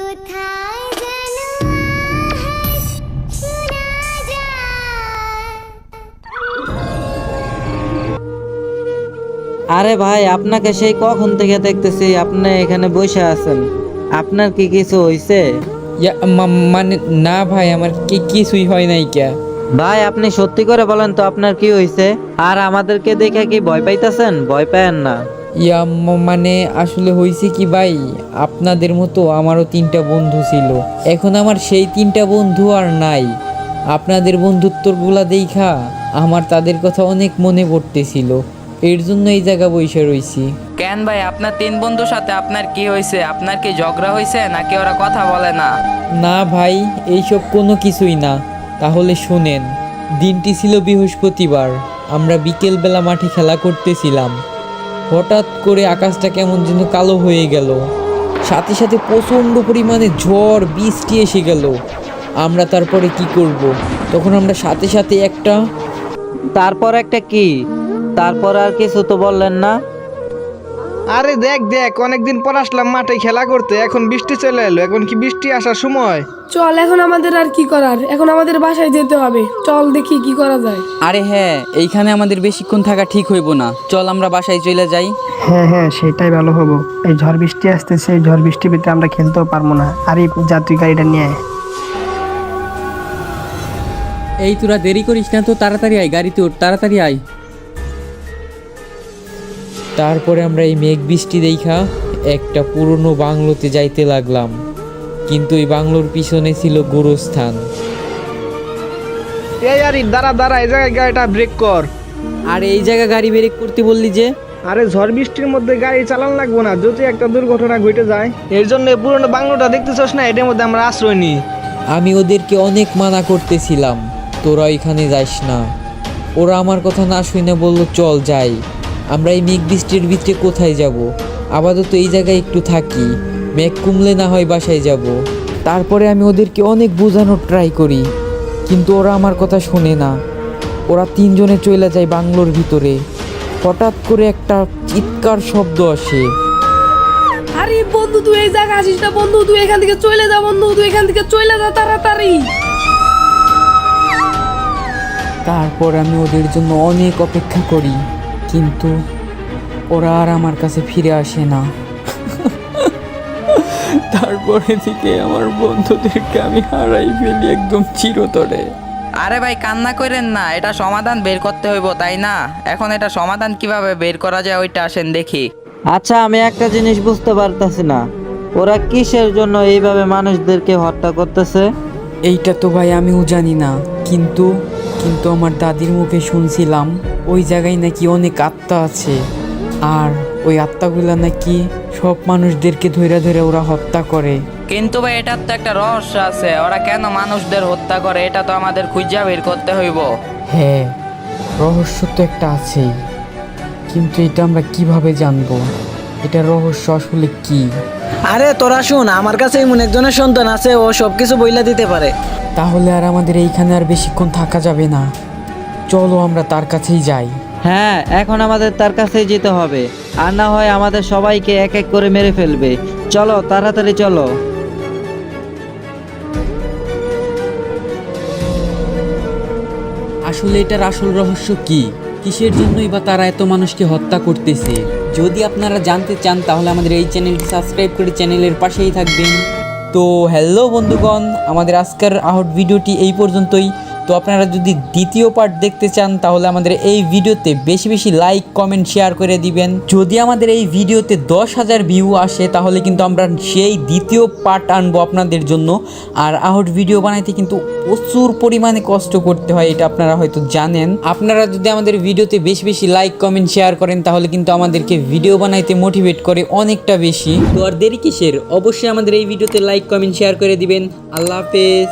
কোথায় যেন আহাস শোনা যায়। আরে ভাই, আপনাকে সেই কখন থেকে দেখতেছি আপনি এখানে বসে আছেন। আপনার কি কিছু হইছে? মানে না ভাই, আমার কিছুই হয় নাই কে। ভাই আপনি সত্যি করে বলেন তো আপনার কি হইছে? আর আমাদেরকে দেখে কি ভয় পাইতেছেন? ভয় পায়েন না। মানে আসলে হয়েছে কি ভাই, আপনাদের মতো আমারও 3টা বন্ধু ছিল। এখন আমার সেই 3টা বন্ধু আর নাই। আপনাদের বন্ধুত্বগুলা দেখা আমার তাদের কথা অনেক মনে পড়তেছিল, এর জন্য এই জায়গা বসে রইছি। কেন ভাই, আপনার 3 বন্ধুর সাথে আপনার কি হয়েছে? আপনার কি ঝগড়া হয়েছে নাকি ওরা কথা বলে না? না ভাই, এইসব কোনো কিছুই না। তাহলে শোনেন, দিনটি ছিল বৃহস্পতিবার। আমরা বিকেলবেলা মাঠে খেলা করতেছিলাম। হঠাৎ করে আকাশটা কেমন যেন কালো হয়ে গেল, সাথে সাথে প্রচণ্ড পরিমাণে ঝড় বৃষ্টি এসে গেল। আমরা তারপরে কি করব? তখন আমরা সাথে সাথে একটা তারপর একটা কি? তারপর আর কিছু তো বললেন না। আরে দেখ দেখ, অনেকদিন পর আসলাম মাঠে খেলা করতে, এখন বৃষ্টি চলে এলো। এখন কি বৃষ্টি আসার সময়? চল, এখন আমাদের আর কি করার, এখন আমাদের বাসায় যেতে হবে। চল দেখি কি করা যায়। আরে হ্যাঁ, এইখানে আমাদের বেশিক্ষণ থাকা ঠিক হইব না। চল আমরা বাসায় চলে যাই। হ্যাঁ হ্যাঁ, সেটাই ভালো হবো। এই ঝড় বৃষ্টি আসতেছে, এই ঝড় বৃষ্টির ভিতরে আমরা খেলতেও পারবো না। আর এই যাত্রী গাড়িটা নিয়ে আয়। এই তোরা দেরি করিস না তো, তাড়াতাড়ি আয়, গাড়িতে ওঠ, তাড়াতাড়ি আয়। তারপরে আমরা এই মেঘ বৃষ্টি দেখা একটা পুরনো বাংলোতে যাইতে লাগলাম, কিন্তু এই বাংলোর পিছনে ছিল গোরস্থান। এই আরে দাঁড়া দাঁড়া, এই জায়গায় গাড়িটা ব্রেক কর। আর এই জায়গা গাড়ি ব্রেক করতে বললি যে? আরে ঝড় বৃষ্টির মধ্যে গাড়ি চালান লাগবো না, যদি একটা দুর্ঘটনা ঘটে যায়। এর জন্য এই পুরনো বাংলোটা দেখতেছস না, এটার মধ্যে আমরা আশ্রয় নিই। আমি ওদেরকে অনেক মানা করতেছিলাম, তোরা এখানে যাস না। ওরা আমার কথা না শুনে বলল চল যাই। আমরা এই মেঘ বৃষ্টির ভিতরে কোথায় যাব? আপাতত এই জায়গায় একটু থাকি, মেঘ কমলে না হয় বাসায় যাব। তারপরে আমি ওদেরকে অনেক বোঝানোর ট্রাই করি, কিন্তু ওরা আমার কথা শোনে না। ওরা 3 জনে চলে যায় বাংলোর ভিতরে। হঠাৎ করে একটা চিৎকার শব্দ আসে। আরে বন্ধু, তুই এই জায়গা আসিস না বন্ধু, তুই এখান থেকে চলে যা বন্ধু, তুই এখান থেকে চলে যা তাড়াতাড়ি। তারপর আমি ওদের জন্য অনেক অপেক্ষা করি, কিন্তু ওরা আর আমার কাছে ফিরে আসে না। তারপরে থেকে আমার বন্ধুদেরকে আমি হারাই ফেলি একদম চিরতরে। আরে ভাই কান্না করেন না, এটা সমাধান বের করতে হইব, তাই না? এখন এটা সমাধান কিভাবে বের করা যায় ওইটা আসেন দেখি। আচ্ছা, আমি একটা জিনিস বুঝতে পারতাছি না, ওরা কিসের জন্য এইভাবে মানুষদেরকে হত্যা করতেছে? এইটা তো ভাই আমিও জানি না, কিন্তু আমার দাদির মুখে শুনছিলাম ওই জায়গায় নাকি অনেক আত্মা আছে, আর ওই আত্মাগুলা নাকি সব মানুষদেরকে ধরে ধরে ওরা হত্যা করে। কিন্তু ভাই এটার তো একটা রহস্য আছে, ওরা কেন মানুষদের হত্যা করে এটা তো আমাদের খুঁজে বের করতে হইব। হ্যাঁ, রহস্য তো একটা আছেই, কিন্তু এটা আমরা কিভাবে জানবো এটা রহস্য আসলে কি? আরে তোরা শুন, আমার কাছে এমন একজনের সন্তান আছে, ও সবকিছু বইলা দিতে পারে। তাহলে আর আমাদের এইখানে আর বেশিক্ষণ থাকা যাবে না, চলো আমরা তার কাছেই যাই। হ্যাঁ, এখন আমাদের তার কাছেই যেতে হবে, আর না হয় আমাদের সবাইকে এক এক করে মেরে ফেলবে। চলো তাড়াতাড়ি চলো। আসলে এটার আসল রহস্য কি? কিসের জন্যই বা তারা এত মানুষকে হত্যা করতেছে? যদি আপনারা জানতে চান তাহলে আমাদের এই চ্যানেলটি সাবস্ক্রাইব করে চ্যানেলের পাশেই থাকবেন। তো হ্যালো বন্ধুগণ, আমাদের আজকের আহট ভিডিওটি এই পর্যন্তই। তো আপনারা যদি দ্বিতীয় পার্ট দেখতে চান তাহলে আমাদের এই ভিডিওতে বেশি বেশি লাইক কমেন্ট শেয়ার করে দিবেন। যদি আমাদের এই ভিডিওতে 10,000 ভিউ আসে তাহলে কিন্তু আমরা সেই দ্বিতীয় পার্ট আনবো আপনাদের জন্য। আর আহট ভিডিও বানাইতে কিন্তু প্রচুর পরিমাণে কষ্ট করতে হয়, এটা আপনারা হয়তো জানেন। আপনারা যদি আমাদের ভিডিওতে বেশি বেশি লাইক কমেন্ট শেয়ার করেন তাহলে কিন্তু আমাদেরকে ভিডিও বানাইতে মোটিভেট করে অনেকটা বেশি। তো আর দেরি কিসের, অবশ্যই আমাদের এই ভিডিওতে লাইক কমেন্ট শেয়ার করে দিবেন। আল্লাহ হাফেজ।